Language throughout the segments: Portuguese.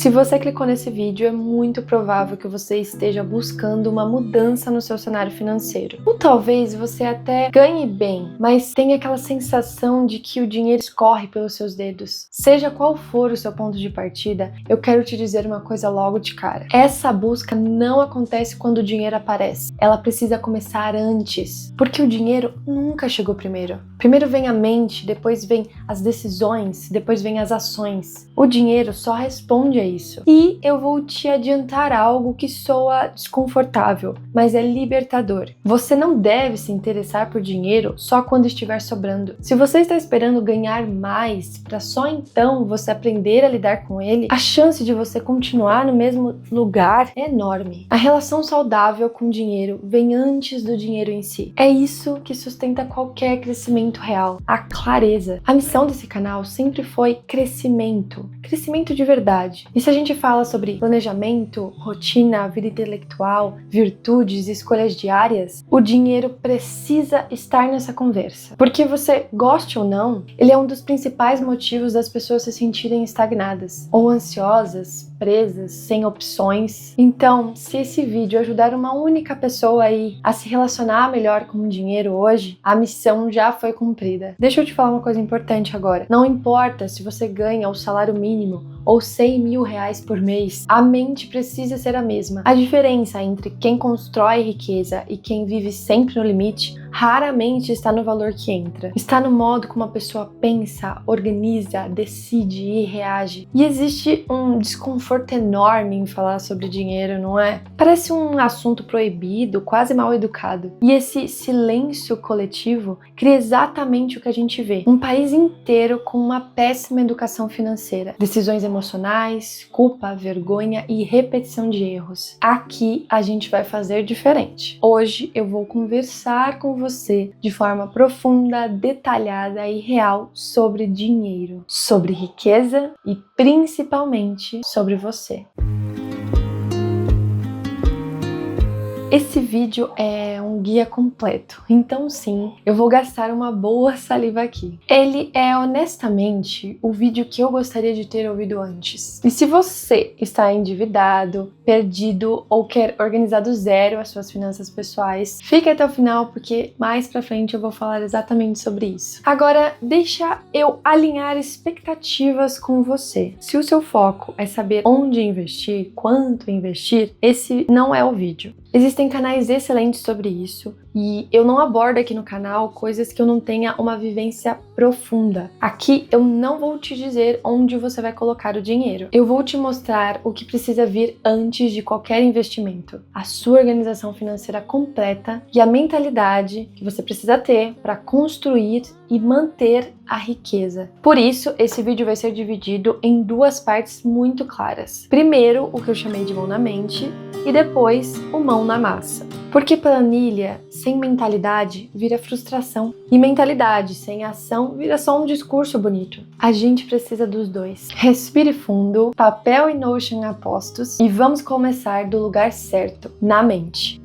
Se você clicou nesse vídeo, é muito provável que você esteja buscando uma mudança no seu cenário financeiro. Ou talvez você até ganhe bem, mas tenha aquela sensação de que o dinheiro escorre pelos seus dedos. Seja qual for o seu ponto de partida, eu quero te dizer uma coisa logo de cara. Essa busca não acontece quando o dinheiro aparece. Ela precisa começar antes, porque o dinheiro nunca chegou primeiro. Primeiro vem a mente, depois vem as decisões, depois vem as ações. O dinheiro só responde a isso. E eu vou te adiantar algo que soa desconfortável, mas é libertador. Você não deve se interessar por dinheiro só quando estiver sobrando. Se você está esperando ganhar mais para só então você aprender a lidar com ele, a chance de você continuar no mesmo lugar é enorme. A relação saudável com o dinheiro vem antes do dinheiro em si. É isso que sustenta qualquer crescimento real, a clareza. A missão desse canal sempre foi crescimento de verdade. E se a gente fala sobre planejamento, rotina, vida intelectual, virtudes e escolhas diárias, o dinheiro precisa estar nessa conversa. Porque você goste ou não, ele é um dos principais motivos das pessoas se sentirem estagnadas ou ansiosas, presas, sem opções. Então, se esse vídeo ajudar uma única pessoa aí a se relacionar melhor com o dinheiro hoje, a missão já foi cumprida. Deixa eu te falar uma coisa importante agora. Não importa se você ganha o salário mínimo ou 100 mil reais por mês, a mente precisa ser a mesma. A diferença entre quem constrói riqueza e quem vive sempre no limite raramente está no valor que entra. Está no modo como a pessoa pensa, organiza, decide e reage. E existe um desconforto enorme em falar sobre dinheiro, não é? Parece um assunto proibido, quase mal educado. E esse silêncio coletivo cria exatamente o que a gente vê. Um país inteiro com uma péssima educação financeira. Decisões emocionais, culpa, vergonha e repetição de erros. Aqui a gente vai fazer diferente. Hoje eu vou conversar com você de forma profunda, detalhada e real sobre dinheiro, sobre riqueza e principalmente sobre você. Esse vídeo é um guia completo, então sim, eu vou gastar uma boa saliva aqui. Ele é honestamente o vídeo que eu gostaria de ter ouvido antes. E se você está endividado, perdido ou quer organizar do zero as suas finanças pessoais, fique até o final porque mais pra frente eu vou falar exatamente sobre isso. Agora, deixa eu alinhar expectativas com você. Se o seu foco é saber onde investir, quanto investir, esse não é o vídeo. Existem canais excelentes sobre isso e eu não abordo aqui no canal coisas que eu não tenha uma vivência profunda. Aqui eu não vou te dizer onde você vai colocar o dinheiro. Eu vou te mostrar o que precisa vir antes de qualquer investimento, a sua organização financeira completa e a mentalidade que você precisa ter para construir e manter a riqueza. Por isso, esse vídeo vai ser dividido em duas partes muito claras. Primeiro, o que eu chamei de mão na mente e depois o mão na massa. Porque planilha sem mentalidade vira frustração e mentalidade sem ação vira só um discurso bonito. A gente precisa dos dois. Respire fundo, papel e Notion a postos e vamos começar do lugar certo, na mente.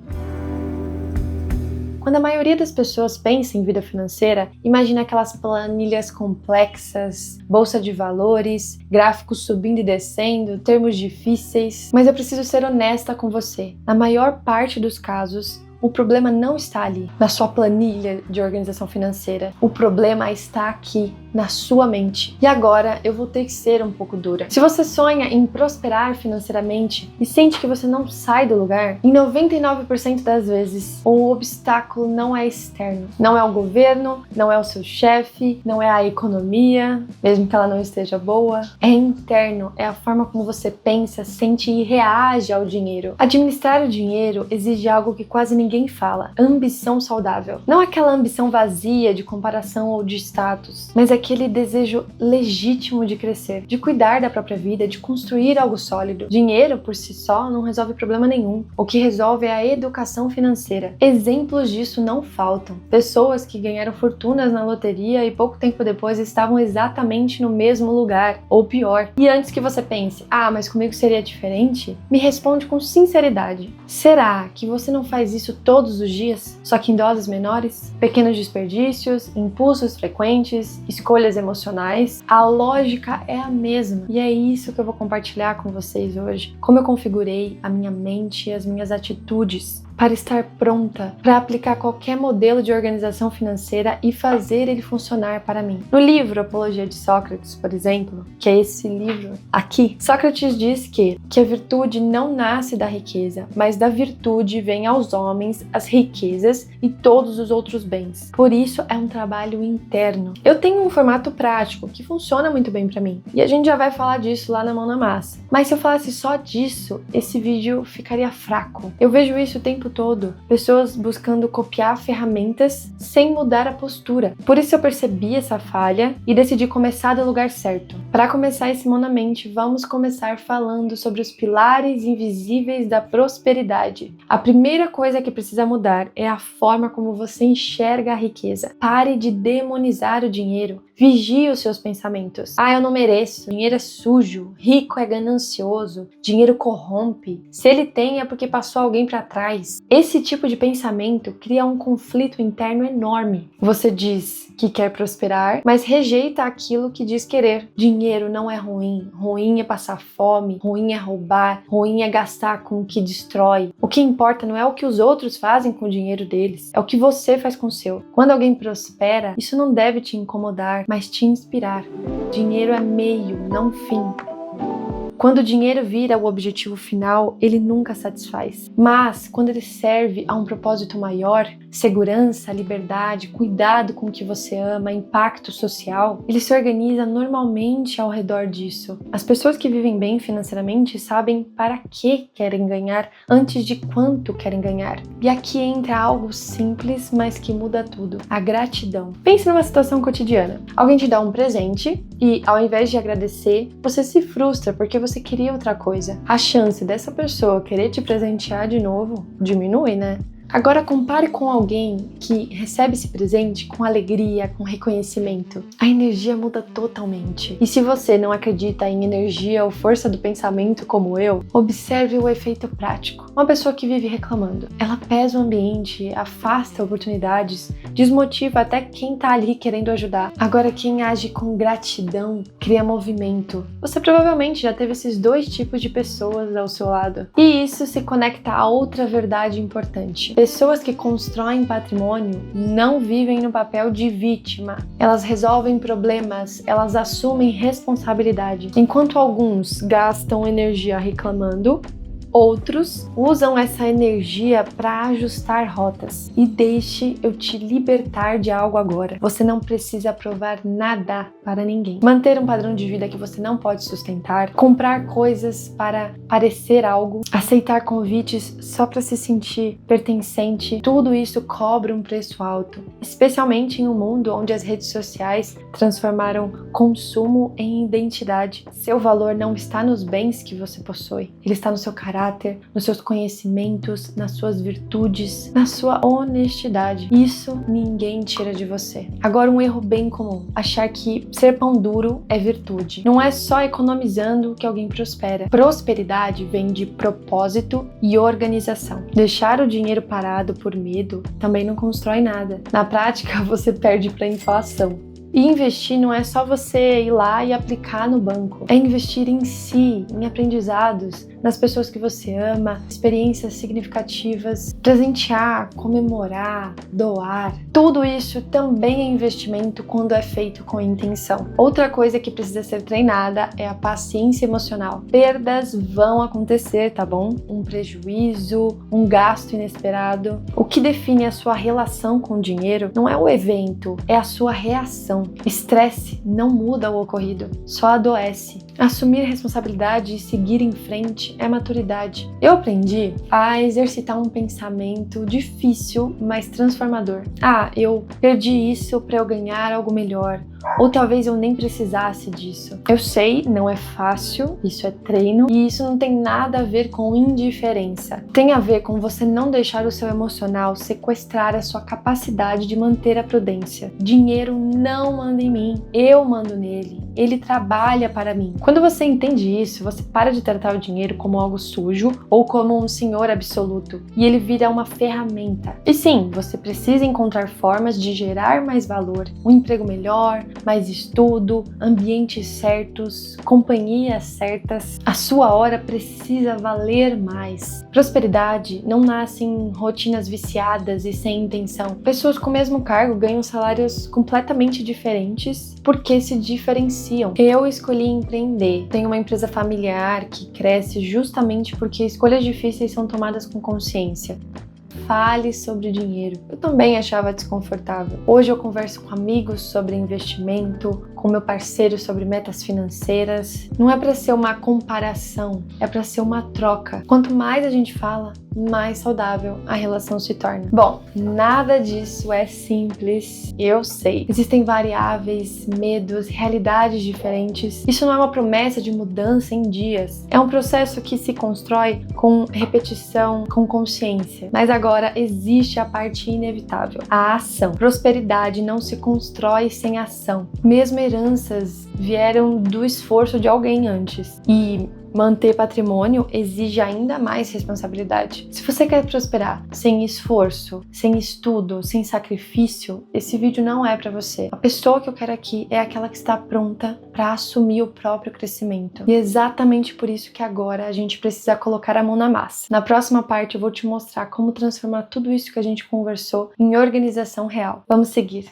Quando a maioria das pessoas pensa em vida financeira, imagina aquelas planilhas complexas, bolsa de valores, gráficos subindo e descendo, termos difíceis. Mas eu preciso ser honesta com você. Na maior parte dos casos, o problema não está ali, na sua planilha de organização financeira. O problema está aqui, na sua mente. E agora eu vou ter que ser um pouco dura. Se você sonha em prosperar financeiramente e sente que você não sai do lugar, em 99% das vezes, o obstáculo não é externo. Não é o governo, não é o seu chefe, não é a economia, mesmo que ela não esteja boa. É interno, é a forma como você pensa, sente e reage ao dinheiro. Administrar o dinheiro exige algo que quase ninguém fala: ambição saudável. Não aquela ambição vazia de comparação ou de status, mas aquele desejo legítimo de crescer, de cuidar da própria vida, de construir algo sólido. Dinheiro por si só não resolve problema nenhum. O que resolve é a educação financeira. Exemplos disso não faltam. Pessoas que ganharam fortunas na loteria e pouco tempo depois estavam exatamente no mesmo lugar, ou pior. E antes que você pense, mas comigo seria diferente? Me responde com sinceridade. Será que você não faz isso todos os dias, só que em doses menores? Pequenos desperdícios, impulsos frequentes, escolhas escolhas emocionais, a lógica é a mesma. E é isso que eu vou compartilhar com vocês hoje. Como eu configurei a minha mente e as minhas atitudes para estar pronta para aplicar qualquer modelo de organização financeira e fazer ele funcionar para mim. No livro Apologia de Sócrates, por exemplo, que é esse livro aqui, Sócrates diz que a virtude não nasce da riqueza, mas da virtude vem aos homens as riquezas e todos os outros bens. Por isso é um trabalho interno. Eu tenho um formato prático que funciona muito bem para mim e a gente já vai falar disso lá na Mão na Massa. Mas se eu falasse só disso, esse vídeo ficaria fraco. Eu vejo isso o tempo todo, pessoas buscando copiar ferramentas sem mudar a postura. Por isso eu percebi essa falha e decidi começar do lugar certo. Para começar esse Mão na Mente, vamos começar falando sobre os pilares invisíveis da prosperidade. A primeira coisa que precisa mudar é a forma como você enxerga a riqueza. Pare de demonizar o dinheiro. Vigie os seus pensamentos. Ah, eu não mereço. Dinheiro é sujo. Rico é ganancioso. Dinheiro corrompe. Se ele tem é porque passou alguém para trás. Esse tipo de pensamento cria um conflito interno enorme. Você diz que quer prosperar, mas rejeita aquilo que diz querer. Dinheiro não é ruim. Ruim é passar fome. Ruim é roubar. Ruim é gastar com o que destrói. O que importa não é o que os outros fazem com o dinheiro deles. É o que você faz com o seu. Quando alguém prospera, isso não deve te incomodar, mas te inspirar. Dinheiro é meio, não fim. Quando o dinheiro vira o objetivo final, ele nunca satisfaz. Mas, quando ele serve a um propósito maior, segurança, liberdade, cuidado com o que você ama, impacto social, ele se organiza normalmente ao redor disso. As pessoas que vivem bem financeiramente sabem para que querem ganhar antes de quanto querem ganhar. E aqui entra algo simples, mas que muda tudo: a gratidão. Pense numa situação cotidiana. Alguém te dá um presente e, ao invés de agradecer, você se frustra porque você queria outra coisa. A chance dessa pessoa querer te presentear de novo diminui, né? Agora compare com alguém que recebe esse presente com alegria, com reconhecimento. A energia muda totalmente. E se você não acredita em energia ou força do pensamento como eu, observe o efeito prático. Uma pessoa que vive reclamando, ela pesa o ambiente, afasta oportunidades, desmotiva até quem tá ali querendo ajudar. Agora quem age com gratidão cria movimento. Você provavelmente já teve esses dois tipos de pessoas ao seu lado. E isso se conecta a outra verdade importante. Pessoas que constroem patrimônio não vivem no papel de vítima. Elas resolvem problemas, elas assumem responsabilidade. Enquanto alguns gastam energia reclamando, outros usam essa energia para ajustar rotas. E deixe eu te libertar de algo agora. Você não precisa provar nada para ninguém. Manter um padrão de vida que você não pode sustentar, comprar coisas para parecer algo, aceitar convites só para se sentir pertencente, tudo isso cobra um preço alto. Especialmente em um mundo onde as redes sociais transformaram consumo em identidade. Seu valor não está nos bens que você possui, ele está no seu caráter, nos seus conhecimentos, nas suas virtudes, na sua honestidade. Isso ninguém tira de você. Agora, um erro bem comum: achar que ser pão duro é virtude. Não é só economizando que alguém prospera. Prosperidade vem de propósito e organização. Deixar o dinheiro parado por medo também não constrói nada. Na prática, você perde para a inflação. E investir não é só você ir lá e aplicar no banco. É investir em si, em aprendizados, nas pessoas que você ama, experiências significativas, presentear, comemorar, doar. Tudo isso também é investimento quando é feito com intenção. Outra coisa que precisa ser treinada é a paciência emocional. Perdas vão acontecer, tá bom? Um prejuízo, um gasto inesperado. O que define a sua relação com o dinheiro não é o evento, é a sua reação. Estresse não muda o ocorrido, só adoece. Assumir responsabilidade e seguir em frente é maturidade. Eu aprendi a exercitar um pensamento difícil, mas transformador. Eu perdi isso para eu ganhar algo melhor. Ou talvez eu nem precisasse disso. Eu sei, não é fácil, isso é treino, e isso não tem nada a ver com indiferença. Tem a ver com você não deixar o seu emocional sequestrar a sua capacidade de manter a prudência. Dinheiro não anda manda em mim, eu mando nele, ele trabalha para mim. Quando você entende isso, você para de tratar o dinheiro como algo sujo ou como um senhor absoluto, e ele vira uma ferramenta. E sim, você precisa encontrar formas de gerar mais valor, um emprego melhor, mais estudo, ambientes certos, companhias certas. A sua hora precisa valer mais. Prosperidade não nasce em rotinas viciadas e sem intenção. Pessoas com o mesmo cargo ganham salários completamente diferentes porque se diferenciam. Eu escolhi empreender. Tenho uma empresa familiar que cresce justamente porque escolhas difíceis são tomadas com consciência. Fale sobre dinheiro. Eu também achava desconfortável. Hoje eu converso com amigos sobre investimento, com meu parceiro sobre metas financeiras. Não é para ser uma comparação, é para ser uma troca. Quanto mais a gente fala, mais saudável a relação se torna. Bom, nada disso é simples, eu sei. Existem variáveis, medos, realidades diferentes. Isso não é uma promessa de mudança em dias. É um processo que se constrói com repetição, com consciência. Mas agora existe a parte inevitável, a ação. Prosperidade não se constrói sem ação. Mesmo heranças vieram do esforço de alguém antes. E manter patrimônio exige ainda mais responsabilidade. Se você quer prosperar sem esforço, sem estudo, sem sacrifício, esse vídeo não é para você. A pessoa que eu quero aqui é aquela que está pronta para assumir o próprio crescimento. E é exatamente por isso que agora a gente precisa colocar a mão na massa. Na próxima parte eu vou te mostrar como transformar tudo isso que a gente conversou em organização real. Vamos seguir.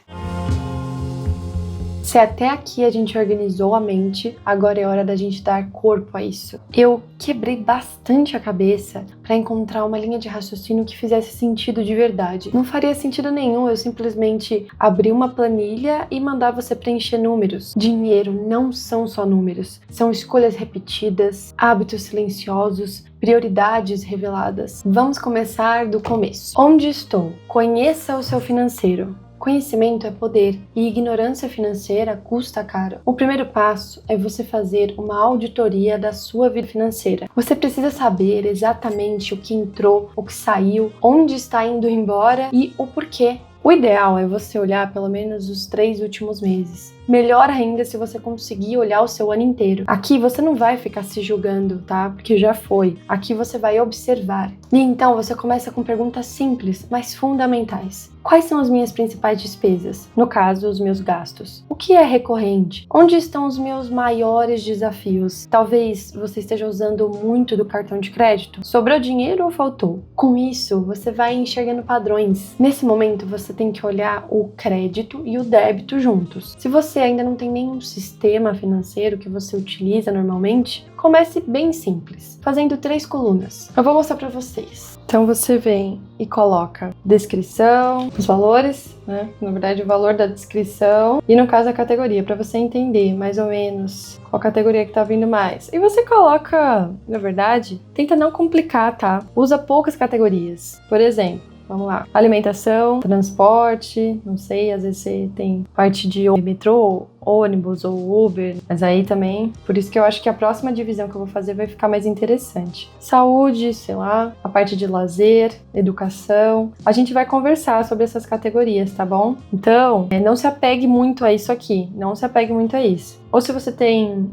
Se até aqui a gente organizou a mente, agora é hora da gente dar corpo a isso. Eu quebrei bastante a cabeça para encontrar uma linha de raciocínio que fizesse sentido de verdade. Não faria sentido nenhum eu simplesmente abrir uma planilha e mandar você preencher números. Dinheiro não são só números, são escolhas repetidas, hábitos silenciosos, prioridades reveladas. Vamos começar do começo. Onde estou? Conheça o seu financeiro. Conhecimento é poder e ignorância financeira custa caro. O primeiro passo é você fazer uma auditoria da sua vida financeira. Você precisa saber exatamente o que entrou, o que saiu, onde está indo embora e o porquê. O ideal é você olhar pelo menos os 3 últimos meses. Melhor ainda se você conseguir olhar o seu ano inteiro. Aqui você não vai ficar se julgando, tá? Porque já foi. Aqui você vai observar. E então você começa com perguntas simples, mas fundamentais. Quais são as minhas principais despesas? No caso, os meus gastos. O que é recorrente? Onde estão os meus maiores desafios? Talvez você esteja usando muito do cartão de crédito. Sobrou dinheiro ou faltou? Com isso, você vai enxergando padrões. Nesse momento, você tem que olhar o crédito e o débito juntos. Se você ainda não tem nenhum sistema financeiro que você utiliza normalmente, comece bem simples, fazendo 3 colunas. Eu vou mostrar para vocês. Então você vem e coloca descrição, os valores, né? Na verdade, o valor da descrição e, no caso, a categoria, para você entender mais ou menos qual categoria que tá vindo mais. E você coloca, na verdade, tenta não complicar, tá? Usa poucas categorias. Por exemplo, vamos lá. Alimentação, transporte, não sei, às vezes você tem parte de metrô, ônibus ou Uber, mas aí também, por isso que eu acho que a próxima divisão que eu vou fazer vai ficar mais interessante. Saúde, sei lá, a parte de lazer, educação. A gente vai conversar sobre essas categorias, tá bom? Então, não se apegue muito a isso aqui, não se apegue muito a isso. Ou se você tem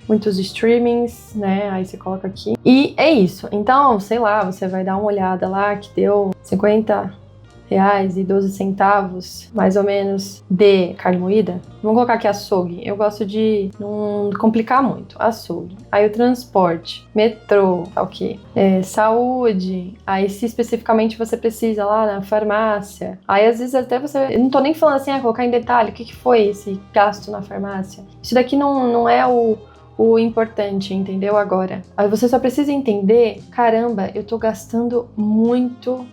muitos streamings, né? Aí você coloca aqui. E é isso. Então, sei lá, você vai dar uma olhada lá que deu R$50,12, mais ou menos, de carne moída. Vamos colocar aqui açougue. Eu gosto de não complicar muito. Açougue. Aí o transporte, metrô, tá ok. Saúde. Aí se especificamente você precisa lá na farmácia. Aí às vezes até você... Eu não tô nem falando assim, colocar em detalhe o que foi esse gasto na farmácia. Isso daqui não é o importante, entendeu? Agora, aí você só precisa entender, caramba, eu tô gastando muito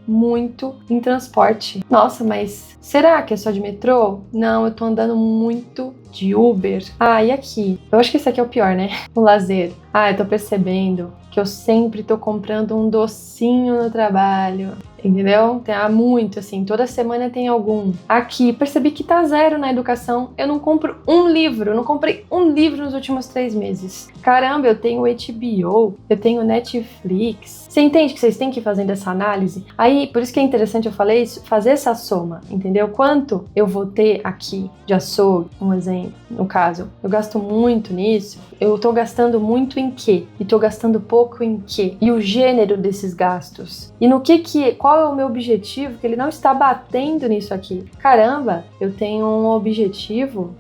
em transporte. Nossa, mas será que é só de metrô? Não, eu tô andando muito de Uber. Ah, e aqui? Eu acho que esse aqui é o pior, né? O lazer. Ah, eu tô percebendo que eu sempre tô comprando um docinho no trabalho. entendeu? Há muito, assim, toda semana tem algum. Aqui, percebi que tá zero na educação, eu não compro um livro, não comprei um livro nos últimos 3 meses. Caramba, eu tenho HBO, eu tenho Netflix. Você entende que vocês têm que ir fazendo essa análise? Aí, por isso que é interessante, eu falei isso, fazer essa soma, entendeu? Quanto eu vou ter aqui de açougue, um exemplo, no caso, eu gasto muito nisso, eu tô gastando muito em quê? E tô gastando pouco em quê? E o gênero desses gastos? E no qual é o meu objetivo? Que ele não está batendo nisso aqui. Caramba, eu tenho um objetivo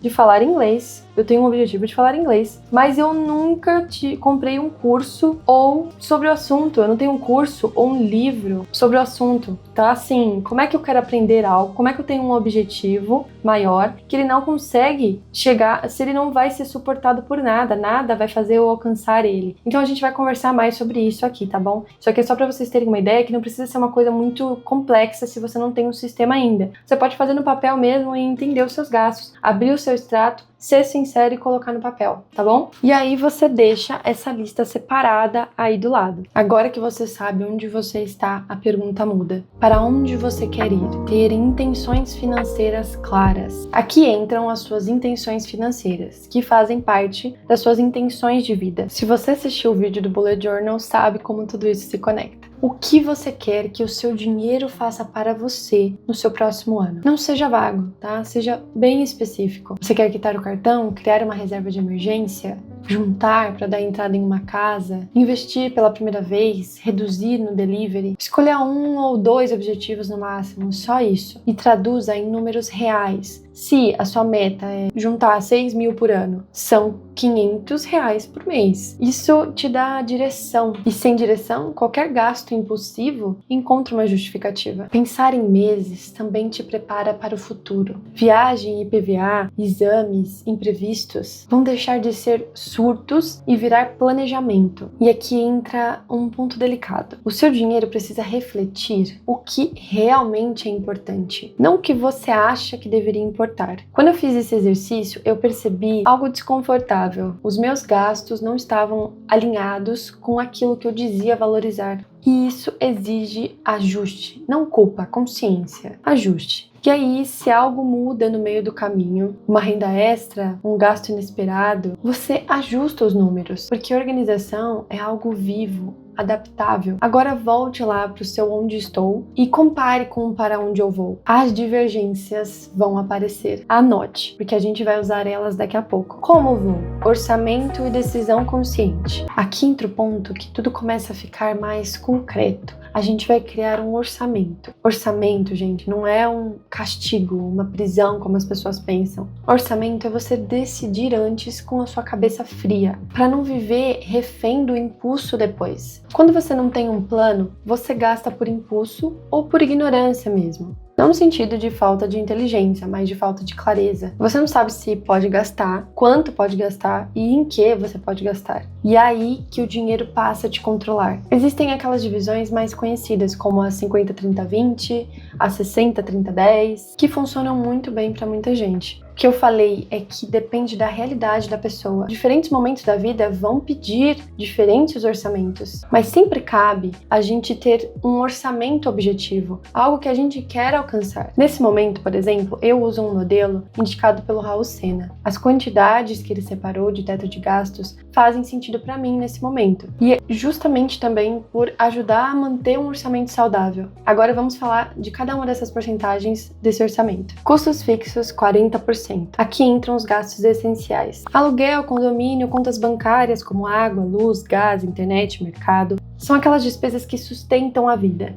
de falar inglês. Eu tenho um objetivo de falar inglês, mas eu nunca comprei um curso ou sobre o assunto. Eu não tenho um curso ou um livro sobre o assunto, tá? Assim, como é que eu quero aprender algo? Como é que eu tenho um objetivo maior que ele não consegue chegar, se ele não vai ser suportado por nada, nada vai fazer eu alcançar ele. Então a gente vai conversar mais sobre isso aqui, tá bom? Isso aqui é só pra vocês terem uma ideia que não precisa ser uma coisa muito complexa se você não tem um sistema ainda. Você pode fazer no papel mesmo e entender os seus gastos, abrir o seu extrato, ser sincero e colocar no papel, tá bom? E aí você deixa essa lista separada aí do lado. Agora que você sabe onde você está, a pergunta muda. Para onde você quer ir? Ter intenções financeiras claras. Aqui entram as suas intenções financeiras, que fazem parte das suas intenções de vida. Se você assistiu o vídeo do Bullet Journal, sabe como tudo isso se conecta. O que você quer que o seu dinheiro faça para você no seu próximo ano? Não seja vago, tá? Seja bem específico. Você quer quitar o cartão, criar uma reserva de emergência, juntar para dar entrada em uma casa, investir pela primeira vez, reduzir no delivery? Escolha 1 ou 2 objetivos no máximo, só isso. E traduza em números reais. Se a sua meta é juntar 6 mil por ano, são R$500 por mês. Isso te dá direção. E sem direção, qualquer gasto impulsivo encontra uma justificativa. Pensar em meses também te prepara para o futuro. Viagem, IPVA, exames, imprevistos vão deixar de ser surtos e virar planejamento. E aqui entra um ponto delicado. O seu dinheiro precisa refletir o que realmente é importante, não o que você acha que deveria importar. Quando eu fiz esse exercício, eu percebi algo desconfortável. Os meus gastos não estavam alinhados com aquilo que eu dizia valorizar. E isso exige ajuste, não culpa, consciência. Ajuste. E aí, se algo muda no meio do caminho, uma renda extra, um gasto inesperado, você ajusta os números, porque organização é algo vivo, adaptável. Agora volte lá para o seu onde estou e compare com o para onde eu vou. As divergências vão aparecer. Anote, porque a gente vai usar elas daqui a pouco. Como vou? Orçamento e decisão consciente. Aqui entra o ponto que tudo começa a ficar mais concreto. A gente vai criar um orçamento. Orçamento, gente, não é um castigo, uma prisão, como as pessoas pensam. Orçamento é você decidir antes com a sua cabeça fria, para não viver refém do impulso depois. Quando você não tem um plano, você gasta por impulso ou por ignorância mesmo. Não no sentido de falta de inteligência, mas de falta de clareza. Você não sabe se pode gastar, quanto pode gastar e em que você pode gastar. E é aí que o dinheiro passa a te controlar. Existem aquelas divisões mais conhecidas, como a 50-30-20, a 60-30-10, que funcionam muito bem para muita gente. O que eu falei é que depende da realidade da pessoa. Diferentes momentos da vida vão pedir diferentes orçamentos, mas sempre cabe a gente ter um orçamento objetivo, algo que a gente quer alcançar. Nesse momento, por exemplo, eu uso um modelo indicado pelo Raul Sena. As quantidades que ele separou de teto de gastos fazem sentido para mim nesse momento. E é justamente também por ajudar a manter um orçamento saudável. Agora vamos falar de cada uma dessas porcentagens desse orçamento. Custos fixos, 40%. Aqui entram os gastos essenciais. Aluguel, condomínio, contas bancárias como água, luz, gás, internet, mercado. São aquelas despesas que sustentam a vida.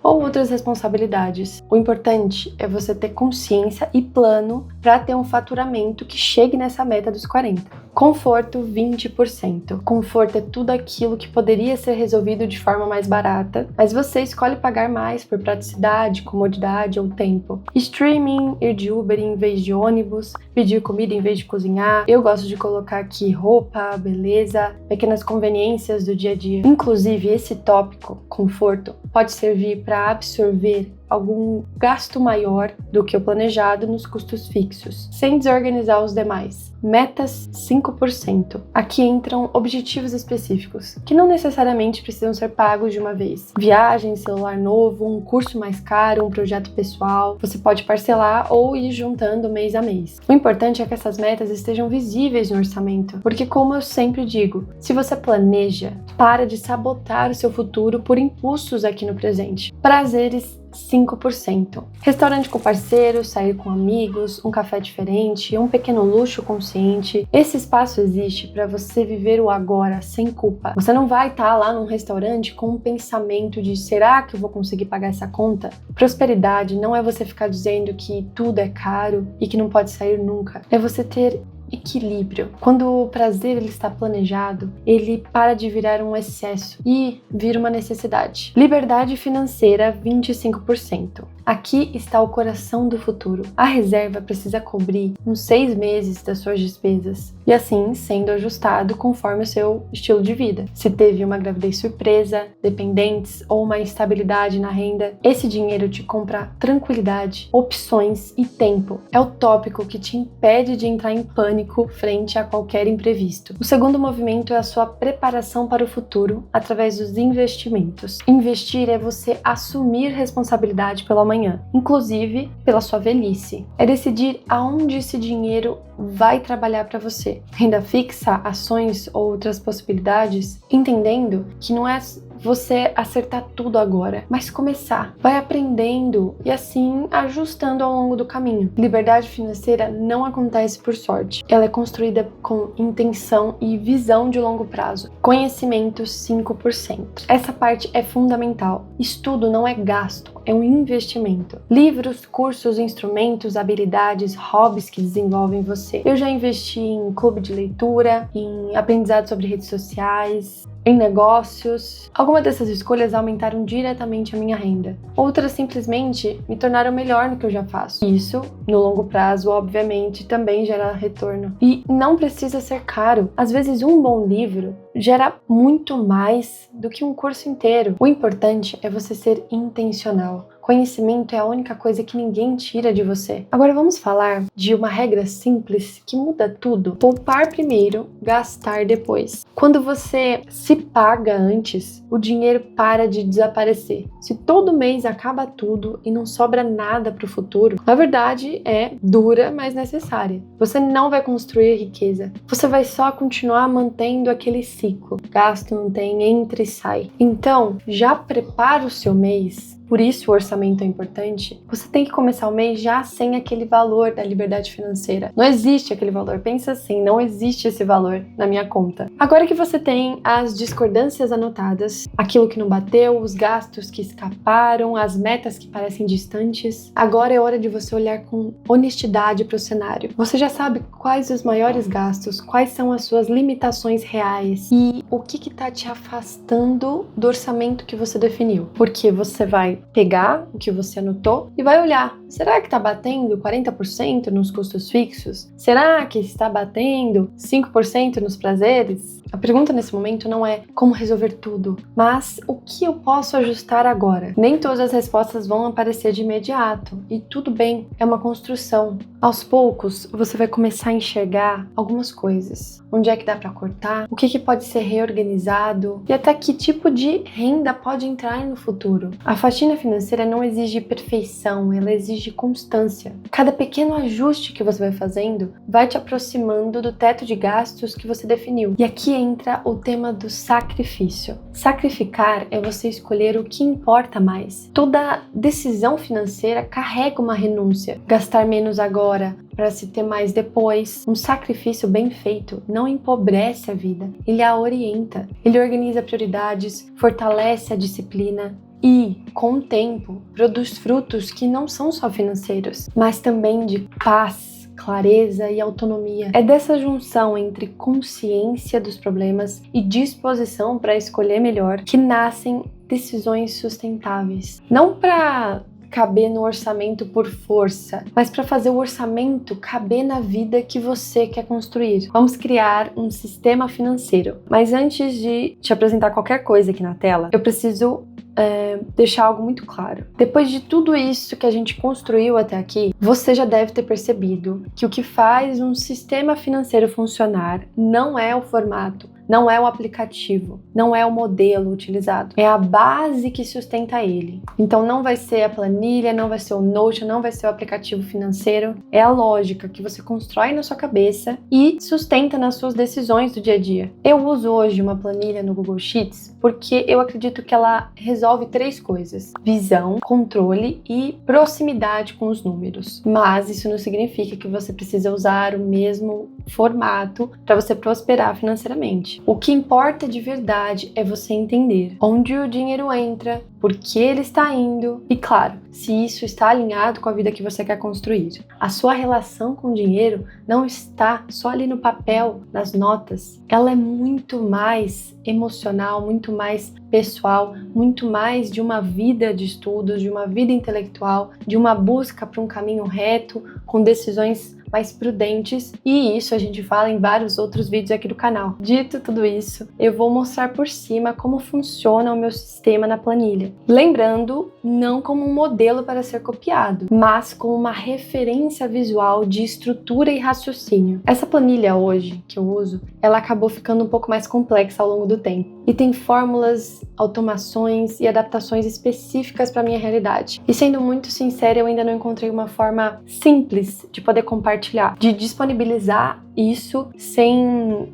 Ou outras responsabilidades. O importante é você ter consciência e plano para ter um faturamento que chegue nessa meta dos 40%. Conforto, 20%. Conforto é tudo aquilo que poderia ser resolvido de forma mais barata, mas você escolhe pagar mais por praticidade, comodidade ou tempo. Streaming, ir de Uber em vez de ônibus, pedir comida em vez de cozinhar. Eu gosto de colocar aqui roupa, beleza, pequenas conveniências do dia a dia. Inclusive, esse tópico, conforto, pode servir para absorver algum gasto maior do que o planejado nos custos fixos, sem desorganizar os demais. Metas 5%. Aqui entram objetivos específicos, que não necessariamente precisam ser pagos de uma vez. Viagem, celular novo, um curso mais caro, um projeto pessoal. Você pode parcelar ou ir juntando mês a mês. O importante é que essas metas estejam visíveis no orçamento, porque como eu sempre digo, se você planeja, para de sabotar o seu futuro por impulsos aqui no presente. Prazeres 5%. Restaurante com parceiros, sair com amigos, um café diferente, um pequeno luxo consciente. Esse espaço existe para você viver o agora sem culpa. Você não vai estar lá num restaurante com um pensamento de será que eu vou conseguir pagar essa conta? Prosperidade não é você ficar dizendo que tudo é caro e que não pode sair nunca. É você ter equilíbrio. Quando o prazer ele está planejado, ele para de virar um excesso e vira uma necessidade. Liberdade financeira 25%. Aqui está o coração do futuro. A reserva precisa cobrir uns 6 meses das suas despesas e assim sendo ajustado conforme o seu estilo de vida. Se teve uma gravidez surpresa, dependentes ou uma instabilidade na renda, esse dinheiro te compra tranquilidade, opções e tempo. É o tópico que te impede de entrar em pânico frente a qualquer imprevisto. O segundo movimento é a sua preparação para o futuro através dos investimentos. Investir é você assumir responsabilidade pelo amanhã, inclusive pela sua velhice. É decidir aonde esse dinheiro vai trabalhar para você. Renda fixa, ações ou outras possibilidades, entendendo que não é você acertar tudo agora, mas começar. Vai aprendendo e assim ajustando ao longo do caminho. Liberdade financeira não acontece por sorte. Ela é construída com intenção e visão de longo prazo. Conhecimento 5%. Essa parte é fundamental. Estudo não é gasto, é um investimento. Livros, cursos, instrumentos, habilidades, hobbies que desenvolvem você. Eu já investi em clube de leitura, em aprendizado sobre redes sociais, em negócios. Algumas dessas escolhas aumentaram diretamente a minha renda. Outras simplesmente me tornaram melhor no que eu já faço. Isso, no longo prazo, obviamente, também gera retorno. E não precisa ser caro. Às vezes, um bom livro gera muito mais do que um curso inteiro. O importante é você ser intencional. Conhecimento é a única coisa que ninguém tira de você. Agora vamos falar de uma regra simples que muda tudo. Poupar primeiro, gastar depois. Quando você se paga antes, o dinheiro para de desaparecer. Se todo mês acaba tudo e não sobra nada para o futuro, a verdade é dura, mas necessária. Você não vai construir riqueza. Você vai só continuar mantendo aquele ciclo. Gasto, mantém, entra e sai. Então, já prepara o seu mês. Por isso o orçamento é importante. Você tem que começar o mês já sem aquele valor da liberdade financeira. Não existe aquele valor. Pensa assim, não existe esse valor na minha conta. Agora que você tem as discordâncias anotadas, aquilo que não bateu, os gastos que escaparam, as metas que parecem distantes, agora é hora de você olhar com honestidade para o cenário. Você já sabe quais os maiores gastos, quais são as suas limitações reais e o que está te afastando do orçamento que você definiu. Porque você vai pegar o que você anotou e vai olhar. Será que está batendo 40% nos custos fixos? Será que está batendo 5% nos prazeres? A pergunta nesse momento não é como resolver tudo, mas o que eu posso ajustar agora? Nem todas as respostas vão aparecer de imediato e tudo bem, é uma construção. Aos poucos, você vai começar a enxergar algumas coisas. Onde é que dá para cortar? O que pode ser reorganizado? E até que tipo de renda pode entrar no futuro? A faxina financeira não exige perfeição, ela exige constância. Cada pequeno ajuste que você vai fazendo vai te aproximando do teto de gastos que você definiu. E aqui entra o tema do sacrifício. Sacrificar é você escolher o que importa mais. Toda decisão financeira carrega uma renúncia. Gastar menos agora para se ter mais depois. Um sacrifício bem feito não empobrece a vida, ele a orienta. Ele organiza prioridades, fortalece a disciplina e, com o tempo, produz frutos que não são só financeiros, mas também de paz, clareza e autonomia. É dessa junção entre consciência dos problemas e disposição para escolher melhor que nascem decisões sustentáveis. Não para caber no orçamento por força, mas para fazer o orçamento caber na vida que você quer construir. Vamos criar um sistema financeiro. Mas antes de te apresentar qualquer coisa aqui na tela, eu preciso deixar algo muito claro. Depois de tudo isso que a gente construiu até aqui, você já deve ter percebido que o que faz um sistema financeiro funcionar não é o formato, não é o aplicativo, não é o modelo utilizado, é a base que sustenta ele. Então não vai ser a planilha, não vai ser o Notion, não vai ser o aplicativo financeiro, é a lógica que você constrói na sua cabeça e sustenta nas suas decisões do dia a dia. Eu uso hoje uma planilha no Google Sheets porque eu acredito que ela resolve 3 coisas: visão, controle e proximidade com os números. Mas isso não significa que você precisa usar o mesmo formato para você prosperar financeiramente. O que importa de verdade é você entender onde o dinheiro entra, por que ele está indo e, claro, se isso está alinhado com a vida que você quer construir. A sua relação com o dinheiro não está só ali no papel, nas notas. Ela é muito mais emocional, muito mais pessoal, muito mais de uma vida de estudos, de uma vida intelectual, de uma busca para um caminho reto, com decisões mais prudentes, e isso a gente fala em vários outros vídeos aqui do canal. Dito tudo isso, eu vou mostrar por cima como funciona o meu sistema na planilha. Lembrando, não como um modelo para ser copiado, mas como uma referência visual de estrutura e raciocínio. Essa planilha hoje que eu uso, ela acabou ficando um pouco mais complexa ao longo do tempo e tem fórmulas, automações e adaptações específicas para a minha realidade. E sendo muito sincera, eu ainda não encontrei uma forma simples de poder compartilhar, de disponibilizar isso sem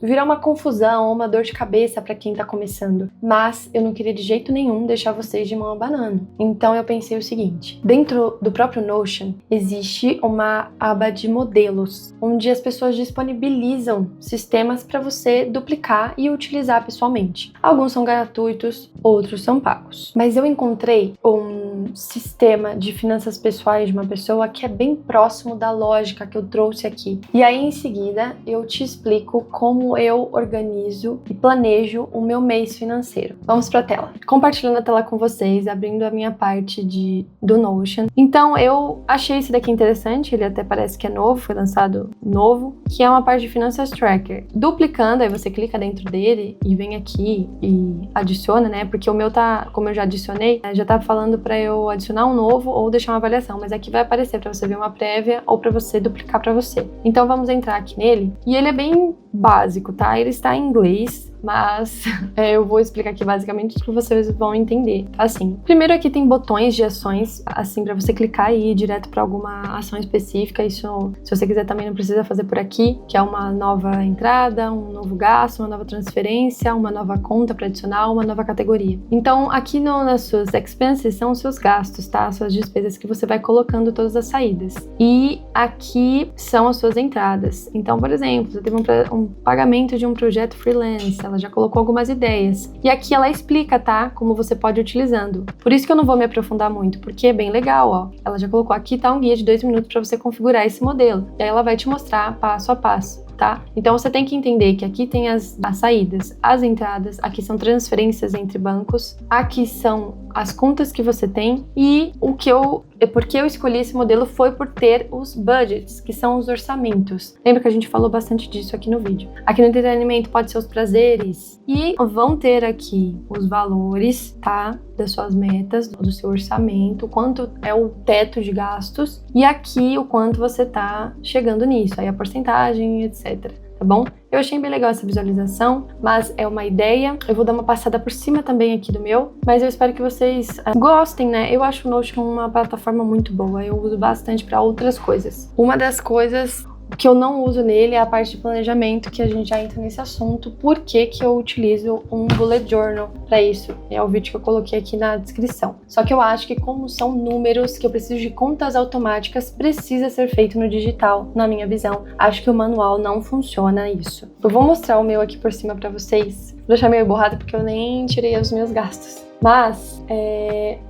virar uma confusão ou uma dor de cabeça para quem tá começando. Mas eu não queria de jeito nenhum deixar vocês de mão abanando. Então eu pensei o seguinte: dentro do próprio Notion existe uma aba de modelos, onde as pessoas disponibilizam sistemas para você duplicar e utilizar pessoalmente. Alguns são gratuitos, outros são pagos. Mas eu encontrei um sistema de finanças pessoais de uma pessoa que é bem próximo da lógica que eu trouxe aqui. E aí, em seguida, eu te explico como eu organizo e planejo o meu mês financeiro. Vamos para a tela. Compartilhando a tela com vocês, abrindo a minha parte do Notion. Então, eu achei esse daqui interessante, ele até parece que é novo, foi lançado novo, que é uma parte de Finanças Tracker. Duplicando, aí você clica dentro dele e vem aqui e adiciona, né? Porque o meu tá, como eu já adicionei, já tá falando para eu adicionar um novo ou deixar uma avaliação, mas aqui vai aparecer para você ver uma prévia ou para você duplicar para você. Então, vamos entrar aqui nele, e ele é bem básico, tá? Ele está em inglês, mas eu vou explicar aqui basicamente que vocês vão entender. Assim, primeiro aqui tem botões de ações, assim, para você clicar e ir direto para alguma ação específica. Isso, se você quiser, também não precisa fazer por aqui, que é uma nova entrada, um novo gasto, uma nova transferência, uma nova conta para adicionar, uma nova categoria. Então, aqui nas suas expenses são os seus gastos, tá? As suas despesas que você vai colocando todas as saídas. E aqui são as suas entradas. Então, por exemplo, você teve um pagamento de um projeto freelance, ela já colocou algumas ideias. E aqui ela explica, tá? Como você pode ir utilizando. Por isso que eu não vou me aprofundar muito, porque é bem legal, ó. Ela já colocou aqui, tá, um guia de 2 minutos para você configurar esse modelo. E aí ela vai te mostrar passo a passo, tá? Então você tem que entender que aqui tem as saídas, as entradas, aqui são transferências entre bancos, aqui são as contas que você tem, e porque eu escolhi esse modelo foi por ter os budgets, que são os orçamentos. Lembra que a gente falou bastante disso aqui no vídeo. Aqui no entretenimento pode ser os prazeres, e vão ter aqui os valores, tá? Das suas metas, do seu orçamento, quanto é o teto de gastos, e aqui o quanto você tá chegando nisso, aí a porcentagem, etc. Tá bom? Eu achei bem legal essa visualização, mas é uma ideia. Eu vou dar uma passada por cima também aqui do meu, mas eu espero que vocês gostem, né? Eu acho o Notion uma plataforma muito boa, eu uso bastante para outras coisas. Uma das coisas que eu não uso nele é a parte de planejamento, que a gente já entra nesse assunto. Por que que eu utilizo um bullet journal para isso? É o vídeo que eu coloquei aqui na descrição. Só que eu acho que, como são números, que eu preciso de contas automáticas, precisa ser feito no digital, na minha visão. Acho que o manual não funciona isso. Eu vou mostrar o meu aqui por cima para vocês. Vou deixar meio borrado porque eu nem tirei os meus gastos. Mas,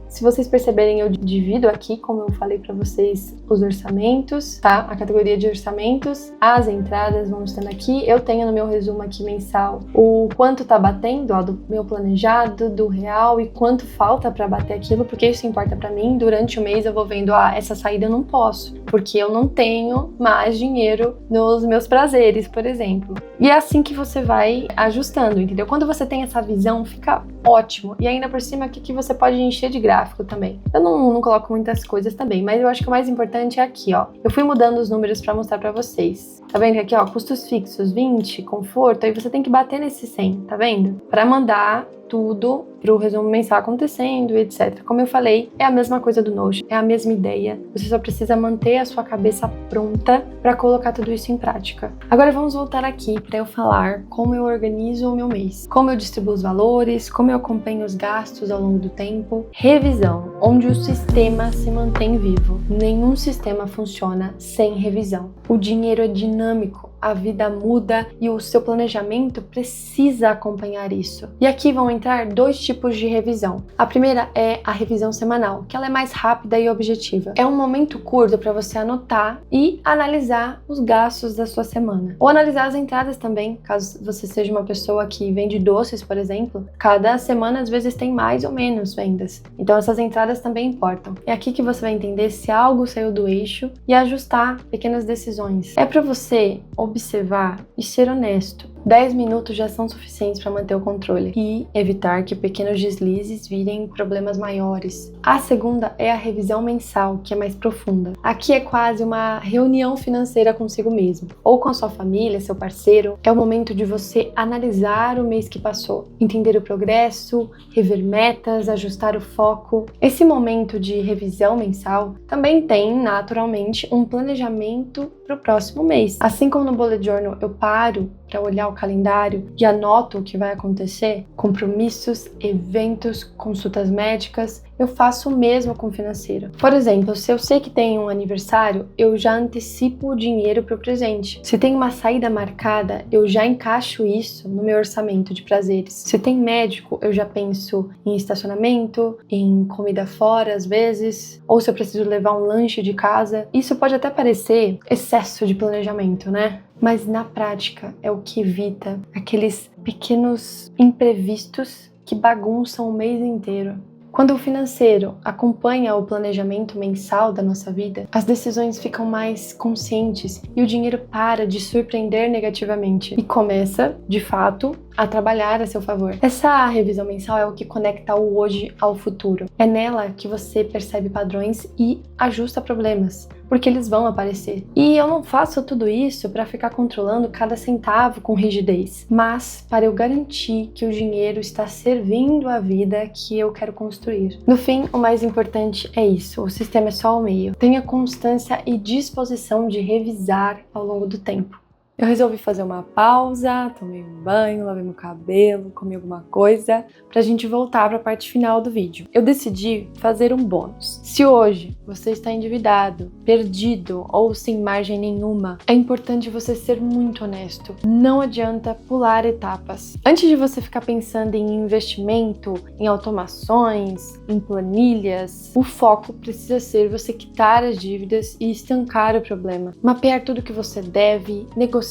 Se vocês perceberem, eu divido aqui, como eu falei para vocês, os orçamentos, tá? A categoria de orçamentos, as entradas vão estando aqui. Eu tenho no meu resumo aqui mensal o quanto tá batendo, ó, do meu planejado, do real e quanto falta para bater aquilo, porque isso importa para mim. Durante o mês eu vou vendo, essa saída eu não posso, porque eu não tenho mais dinheiro nos meus prazeres, por exemplo. E é assim que você vai ajustando, entendeu? Quando você tem essa visão, fica ótimo. E ainda por cima, aqui que você pode encher de gráfico também. Eu não coloco muitas coisas também, mas eu acho que o mais importante é aqui, ó. Eu fui mudando os números para mostrar para vocês. Tá vendo que aqui, ó, custos fixos 20, conforto, aí você tem que bater nesse 100, tá vendo? Para mandar tudo pro resumo mensal acontecendo, etc. Como eu falei, é a mesma coisa do Notion, é a mesma ideia. Você só precisa manter a sua cabeça pronta para colocar tudo isso em prática. Agora vamos voltar aqui para eu falar como eu organizo o meu mês, como eu distribuo os valores, como eu acompanho os gastos ao longo do tempo. Revisão, onde o sistema se mantém vivo. Nenhum sistema funciona sem revisão. O dinheiro é dinâmico, a vida muda e o seu planejamento precisa acompanhar isso. E aqui vão entrar dois tipos de revisão. A primeira é a revisão semanal, que ela é mais rápida e objetiva. É um momento curto para você anotar e analisar os gastos da sua semana. Ou analisar as entradas também, caso você seja uma pessoa que vende doces, por exemplo. Cada semana, às vezes, tem mais ou menos vendas. Então, essas entradas também importam. É aqui que você vai entender se algo saiu do eixo e ajustar pequenas decisões. É para você observar e ser honesto. 10 minutos já são suficientes para manter o controle e evitar que pequenos deslizes virem problemas maiores. A segunda é a revisão mensal, que é mais profunda. Aqui é quase uma reunião financeira consigo mesmo, ou com a sua família, seu parceiro. É o momento de você analisar o mês que passou, entender o progresso, rever metas, ajustar o foco. Esse momento de revisão mensal também tem, naturalmente, um planejamento para o próximo mês. Assim como no Bullet Journal eu paro para olhar o calendário e anoto o que vai acontecer, compromissos, eventos, consultas médicas, eu faço o mesmo com o financeiro. Por exemplo, se eu sei que tem um aniversário, eu já antecipo o dinheiro para o presente. Se tem uma saída marcada, eu já encaixo isso no meu orçamento de prazeres. Se tem médico, eu já penso em estacionamento, em comida fora às vezes, ou se eu preciso levar um lanche de casa. Isso pode até parecer excesso de planejamento, né? Mas na prática é o que evita aqueles pequenos imprevistos que bagunçam o mês inteiro. Quando o financeiro acompanha o planejamento mensal da nossa vida, as decisões ficam mais conscientes e o dinheiro para de surpreender negativamente e começa, de fato, a trabalhar a seu favor. Essa revisão mensal é o que conecta o hoje ao futuro. É nela que você percebe padrões e ajusta problemas, porque eles vão aparecer. E eu não faço tudo isso para ficar controlando cada centavo com rigidez, mas para eu garantir que o dinheiro está servindo a vida que eu quero construir. No fim, o mais importante é isso, o sistema é só o meio. Tenha constância e disposição de revisar ao longo do tempo. Eu resolvi fazer uma pausa, tomei um banho, lavei meu cabelo, comi alguma coisa, pra gente voltar pra parte final do vídeo. Eu decidi fazer um bônus. Se hoje você está endividado, perdido ou sem margem nenhuma, é importante você ser muito honesto. Não adianta pular etapas. Antes de você ficar pensando em investimento, em automações, em planilhas, o foco precisa ser você quitar as dívidas e estancar o problema. Mapear tudo que você deve, negociar,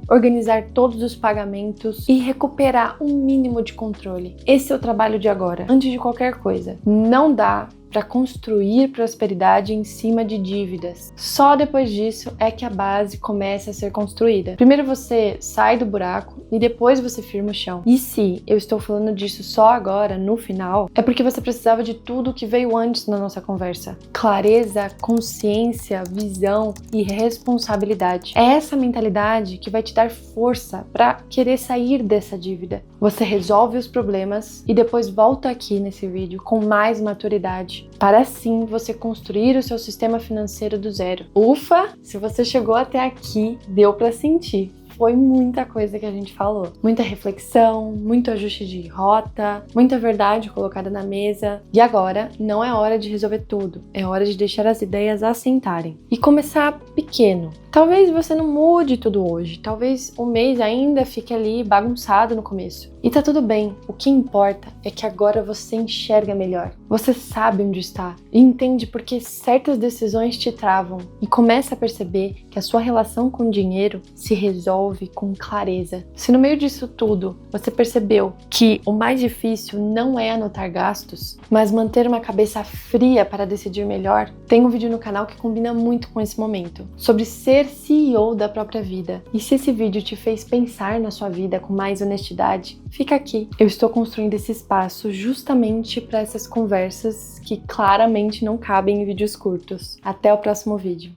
organizar todos os pagamentos e recuperar um mínimo de controle. Esse é o trabalho de agora, antes de qualquer coisa. Não dá para construir prosperidade em cima de dívidas. Só depois disso é que a base começa a ser construída. Primeiro você sai do buraco e depois você firma o chão. E se eu estou falando disso só agora, no final, é porque você precisava de tudo que veio antes na nossa conversa. Clareza, consciência, visão e responsabilidade. É essa mentalidade que vai te dar força para querer sair dessa dívida. Você resolve os problemas e depois volta aqui nesse vídeo com mais maturidade, para assim você construir o seu sistema financeiro do zero. Ufa! Se você chegou até aqui, deu para sentir. Foi muita coisa que a gente falou. Muita reflexão, muito ajuste de rota, muita verdade colocada na mesa. E agora, não é hora de resolver tudo. É hora de deixar as ideias assentarem. E começar pequeno. Talvez você não mude tudo hoje, talvez o mês ainda fique ali bagunçado no começo. E tá tudo bem, o que importa é que agora você enxerga melhor. Você sabe onde está e entende por que certas decisões te travam e começa a perceber que a sua relação com o dinheiro se resolve com clareza. Se no meio disso tudo você percebeu que o mais difícil não é anotar gastos, mas manter uma cabeça fria para decidir melhor, tem um vídeo no canal que combina muito com esse momento, sobre ser CEO da própria vida. E se esse vídeo te fez pensar na sua vida com mais honestidade, fica aqui. Eu estou construindo esse espaço justamente para essas conversas que claramente não cabem em vídeos curtos. Até o próximo vídeo.